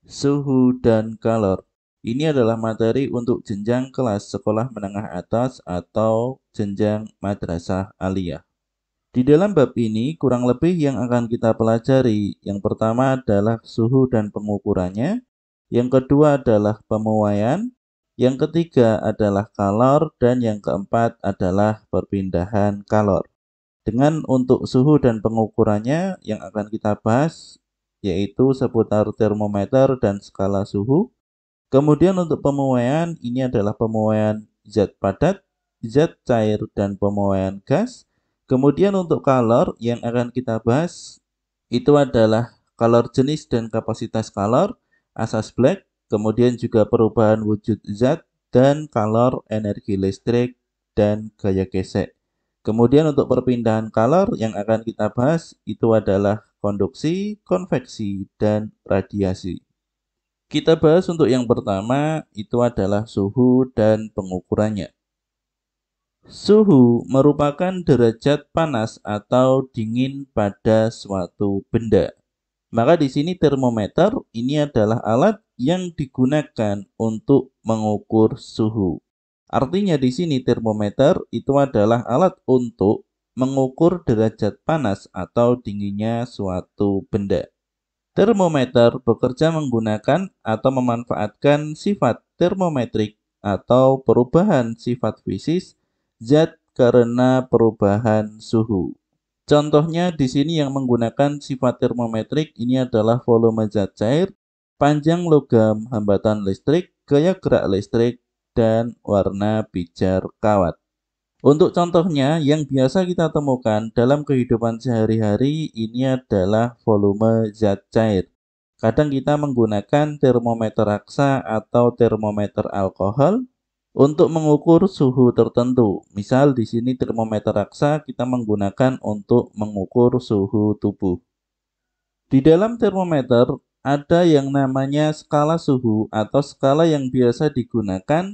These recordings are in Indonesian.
Suhu dan kalor. Ini adalah materi untuk jenjang kelas sekolah menengah atas atau jenjang madrasah aliyah. Di dalam bab ini kurang lebih yang akan kita pelajari. Yang pertama adalah suhu dan pengukurannya. Yang kedua adalah pemuaian. Yang ketiga adalah kalor dan yang keempat adalah perpindahan kalor. Dengan untuk suhu dan pengukurannya yang akan kita bahas yaitu seputar termometer dan skala suhu. Kemudian untuk pemuaian ini adalah pemuaian zat padat, zat cair, dan pemuaian gas. Kemudian untuk kalor yang akan kita bahas itu adalah kalor jenis dan kapasitas kalor, asas Black, kemudian juga perubahan wujud zat, dan kalor energi listrik dan gaya gesek. Kemudian untuk perpindahan kalor yang akan kita bahas itu adalah konduksi, konveksi, dan radiasi. Kita bahas untuk yang pertama itu adalah suhu dan pengukurannya. Suhu merupakan derajat panas atau dingin pada suatu benda. Maka di sini termometer ini adalah alat yang digunakan untuk mengukur suhu. Artinya di sini termometer itu adalah alat untuk mengukur derajat panas atau dinginnya suatu benda. Termometer bekerja menggunakan atau memanfaatkan sifat termometrik atau perubahan sifat fisik zat karena perubahan suhu. Contohnya di sini yang menggunakan sifat termometrik ini adalah volume zat cair, panjang logam hambatan listrik, gaya gerak listrik, dan warna pijar kawat. Untuk contohnya yang biasa kita temukan dalam kehidupan sehari-hari ini adalah volume zat cair. Kadang kita menggunakan termometer raksa atau termometer alkohol untuk mengukur suhu tertentu. Misal di sini termometer raksa kita menggunakan untuk mengukur suhu tubuh. Di dalam termometer ada yang namanya skala suhu atau skala yang biasa digunakan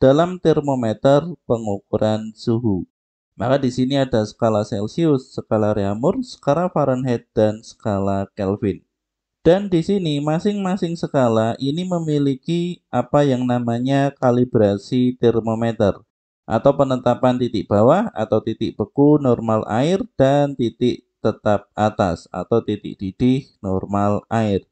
dalam termometer pengukuran suhu. Maka di sini ada skala Celcius, skala Reaumur, skala Fahrenheit, dan skala Kelvin. Dan di sini masing-masing skala ini memiliki apa yang namanya kalibrasi termometer atau penetapan titik bawah atau titik beku normal air dan titik tetap atas atau titik didih normal air.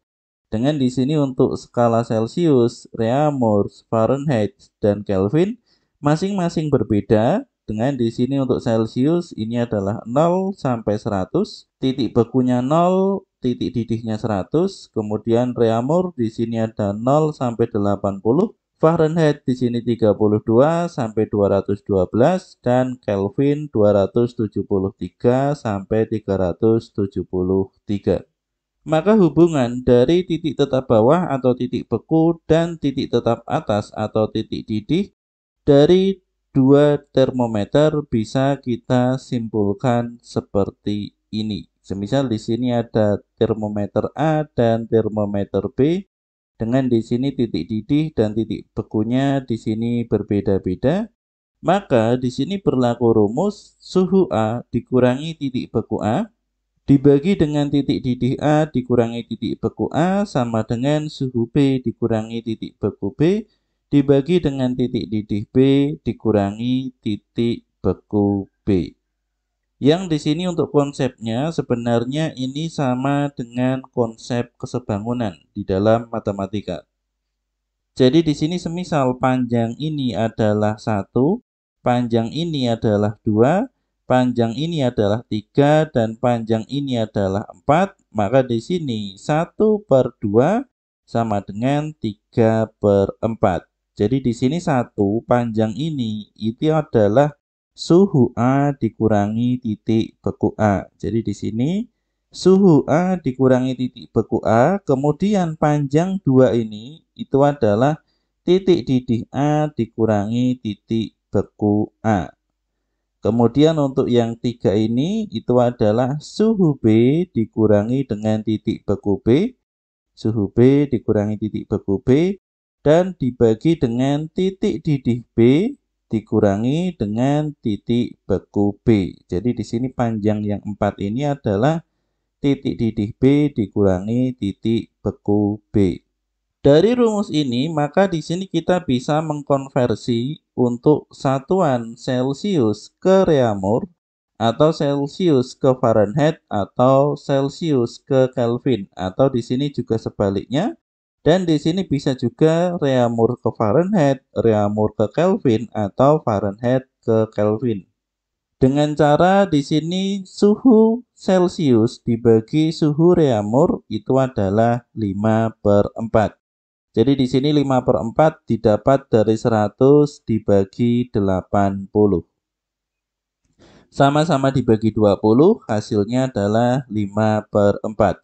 Dengan di sini untuk skala Celcius, Reaumur, Fahrenheit, dan Kelvin masing-masing berbeda. Dengan di sini untuk Celcius ini adalah 0 sampai 100, titik bekunya 0, titik didihnya 100, kemudian Reaumur di sini ada 0 sampai 80, Fahrenheit di sini 32 sampai 212 dan Kelvin 273 sampai 373. Maka hubungan dari titik tetap bawah atau titik beku dan titik tetap atas atau titik didih dari dua termometer bisa kita simpulkan seperti ini. Semisal di sini ada termometer A dan termometer B, dengan di sini titik didih dan titik bekunya di sini berbeda-beda. Maka di sini berlaku rumus suhu A dikurangi titik beku A dibagi dengan titik didih A dikurangi titik beku A sama dengan suhu B dikurangi titik beku B dibagi dengan titik didih B dikurangi titik beku B. Yang di sini untuk konsepnya sebenarnya ini sama dengan konsep kesebangunan di dalam matematika. Jadi di sini semisal panjang ini adalah 1, panjang ini adalah 2, panjang ini adalah 3, dan panjang ini adalah 4, maka di sini 1/2 sama dengan 3/4. Jadi di sini 1 panjang ini itu adalah suhu A dikurangi titik beku A. Jadi di sini suhu A dikurangi titik beku A, kemudian panjang 2 ini itu adalah titik didih A dikurangi titik beku A. Kemudian untuk yang 3 ini itu adalah suhu B dikurangi dengan titik beku B, suhu B dikurangi titik beku B, dan dibagi dengan titik didih B dikurangi dengan titik beku B. Jadi di sini panjang yang 4 ini adalah titik didih B dikurangi titik beku B. Dari rumus ini, maka di sini kita bisa mengkonversi untuk satuan Celcius ke reaumur, atau Celcius ke Fahrenheit, atau Celcius ke Kelvin, atau di sini juga sebaliknya. Dan di sini bisa juga reaumur ke Fahrenheit, reaumur ke Kelvin, atau Fahrenheit ke Kelvin. Dengan cara di sini suhu Celcius dibagi suhu reaumur itu adalah 5/4. Jadi di sini 5/4 didapat dari 100 dibagi 80. Sama-sama dibagi 20, hasilnya adalah 5/4.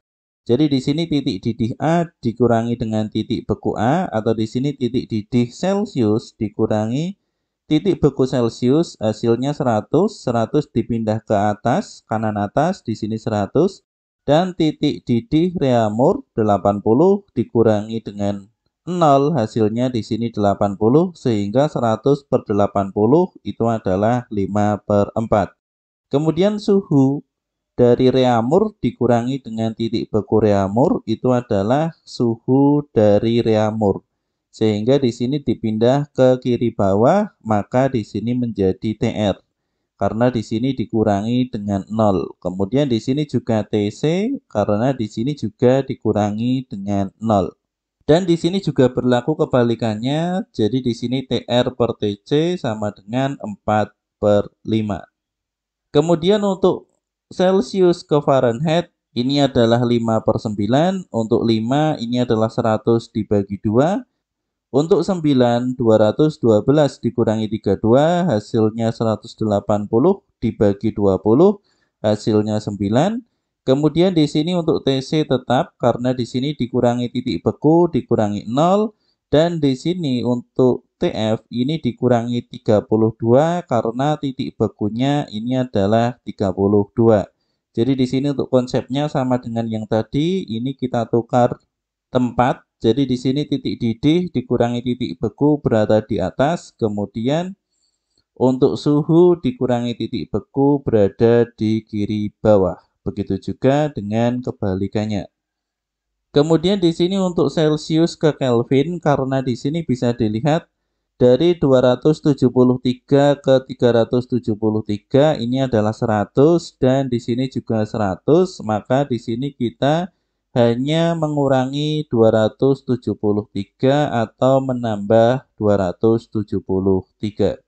Jadi di sini titik didih A dikurangi dengan titik beku A, atau di sini titik didih Celcius dikurangi titik beku Celcius, hasilnya 100. 100 dipindah ke atas, kanan atas, di sini 100. Dan titik didih reaumur 80 dikurangi dengan 0, hasilnya di sini 80, sehingga 100/80 itu adalah 5/4. Kemudian suhu dari reaumur dikurangi dengan titik beku reaumur itu adalah suhu dari reaumur. Sehingga di sini dipindah ke kiri bawah, maka di sini menjadi TR. Karena di sini dikurangi dengan 0. Kemudian di sini juga TC karena di sini juga dikurangi dengan 0. Dan di sini juga berlaku kebalikannya. Jadi di sini TR per TC sama dengan 4/5. Kemudian untuk Celcius ke Fahrenheit ini adalah 5/9. Untuk 5 ini adalah 100 dibagi 2. Untuk 9, 212 dikurangi 32, hasilnya 180 dibagi 20, hasilnya 9. Kemudian di sini untuk TC tetap karena di sini dikurangi titik beku dikurangi 0. Dan di sini untuk TF ini dikurangi 32 karena titik bekunya ini adalah 32. Jadi di sini untuk konsepnya sama dengan yang tadi, ini kita tukar tempat. Jadi di sini titik didih dikurangi titik beku berada di atas, kemudian untuk suhu dikurangi titik beku berada di kiri bawah. Begitu juga dengan kebalikannya. Kemudian di sini untuk Celcius ke Kelvin, karena di sini bisa dilihat dari 273 ke 373 ini adalah 100 dan di sini juga 100, maka di sini kita hanya mengurangi 273 atau menambah 273.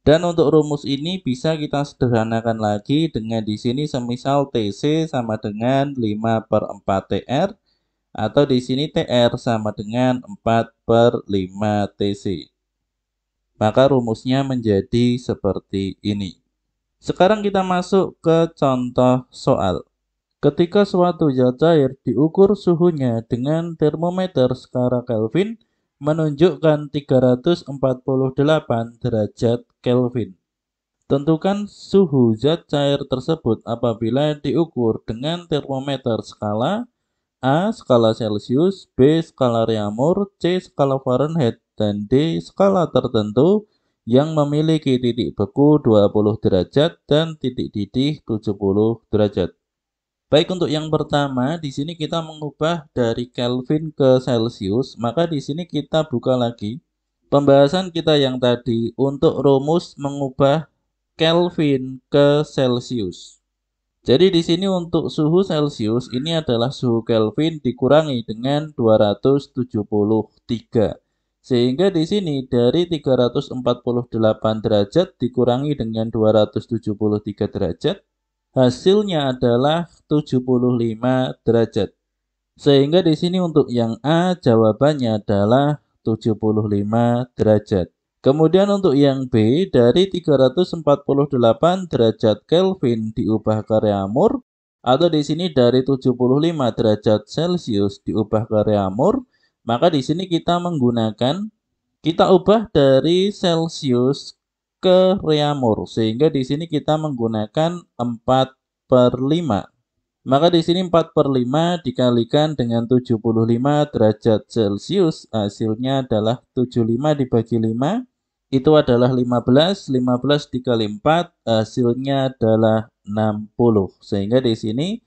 Dan untuk rumus ini bisa kita sederhanakan lagi dengan di sini semisal TC sama dengan 5/4 TR, atau di sini TR sama dengan 4/5 TC. Maka rumusnya menjadi seperti ini. Sekarang kita masuk ke contoh soal. Ketika suatu zat cair diukur suhunya dengan termometer skala Kelvin menunjukkan 348 derajat Kelvin. Tentukan suhu zat cair tersebut apabila diukur dengan termometer skala A skala Celcius, B skala reaumur, C skala Fahrenheit, dan D skala tertentu yang memiliki titik beku 20 derajat dan titik didih 70 derajat. Baik, untuk yang pertama, di sini kita mengubah dari Kelvin ke Celcius, maka di sini kita buka lagi pembahasan kita yang tadi untuk rumus mengubah Kelvin ke Celcius. Jadi di sini untuk suhu Celcius ini adalah suhu Kelvin dikurangi dengan 273. Sehingga di sini dari 348 derajat dikurangi dengan 273 derajat, hasilnya adalah 75 derajat. Sehingga di sini untuk yang A jawabannya adalah 75 derajat. Kemudian untuk yang B dari 348 derajat Kelvin diubah ke reaumur, atau di sini dari 75 derajat Celcius diubah ke reaumur, maka di sini kita ubah dari Celcius ke reaumur, sehingga di sini kita menggunakan 4/5. Maka di sini 4/5 dikalikan dengan 75 derajat Celcius, hasilnya adalah 75 dibagi 5, itu adalah 15. 15 dikali 4, hasilnya adalah 60. Sehingga di sini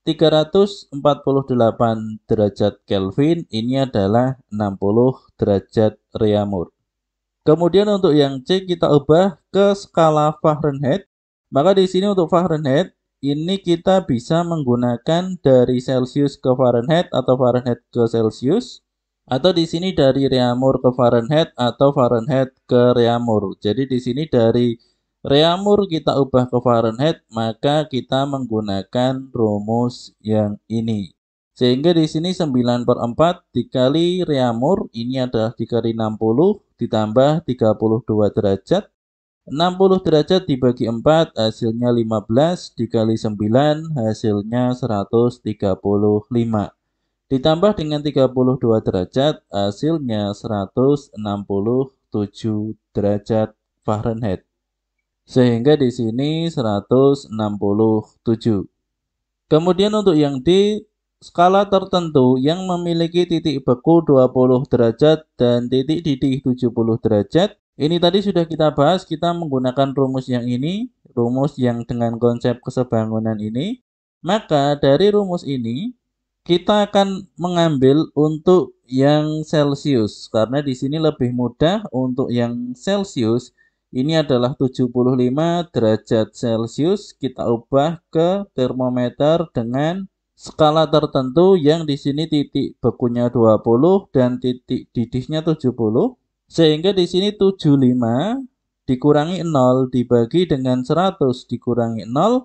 348 derajat Kelvin, ini adalah 60 derajat Reaumur. Kemudian untuk yang C kita ubah ke skala Fahrenheit. Maka di sini untuk Fahrenheit, ini kita bisa menggunakan dari Celsius ke Fahrenheit atau Fahrenheit ke Celsius. Atau di sini dari Reaumur ke Fahrenheit atau Fahrenheit ke Reaumur. Jadi di sini dari Reaumur kita ubah ke Fahrenheit, maka kita menggunakan rumus yang ini. Sehingga di sini 9/4 dikali Reaumur, ini adalah dikali 60, ditambah 32 derajat. 60 derajat dibagi 4, hasilnya 15, dikali 9, hasilnya 135. Ditambah dengan 32 derajat, hasilnya 167 derajat Fahrenheit. Sehingga di sini 167. Kemudian untuk yang D, skala tertentu yang memiliki titik beku 20 derajat dan titik didih 70 derajat. Ini tadi sudah kita bahas, kita menggunakan rumus yang ini, rumus yang dengan konsep kesebangunan ini. Maka dari rumus ini, kita akan mengambil untuk yang Celsius, karena di sini lebih mudah. Untuk yang Celsius, ini adalah 75 derajat Celcius. Kita ubah ke termometer dengan skala tertentu yang di sini titik bekunya 20 dan titik didihnya 70. Sehingga di sini 75 dikurangi 0 dibagi dengan 100 dikurangi 0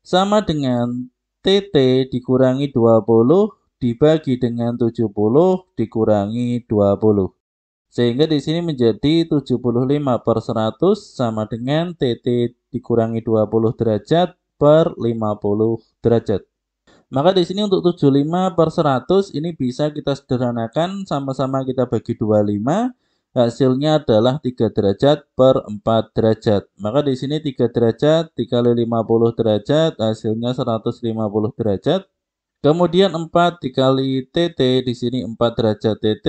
sama dengan TT dikurangi 20 dibagi dengan 70 dikurangi 20. Sehingga di sini menjadi 75/100 sama dengan TT dikurangi 20 derajat per 50 derajat. Maka di sini untuk 75/100 ini bisa kita sederhanakan, sama-sama kita bagi 25. Hasilnya adalah 3 derajat per 4 derajat. Maka di sini 3 derajat dikali 50 derajat, hasilnya 150 derajat. Kemudian 4 dikali TT, di sini 4 derajat TT,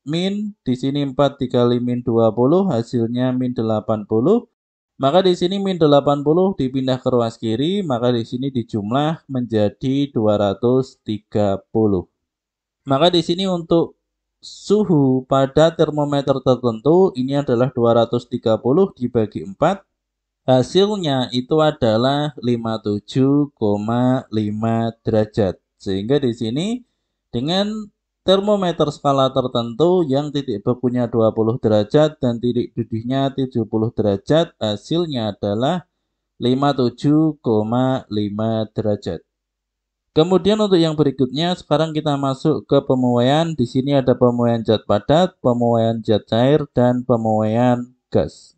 min, di sini 4 dikali min 20, hasilnya min 80. Maka di sini min 80 dipindah ke ruas kiri, maka di sini dijumlah menjadi 230. Maka di sini untuk suhu pada termometer tertentu ini adalah 230 dibagi 4. Hasilnya itu adalah 57,5 derajat. Sehingga di sini dengan termometer skala tertentu yang titik bekunya 20 derajat dan titik didihnya 70 derajat, hasilnya adalah 57,5 derajat. Kemudian untuk yang berikutnya, sekarang kita masuk ke pemuaian. Di sini ada pemuaian zat padat, pemuaian zat cair, dan pemuaian gas.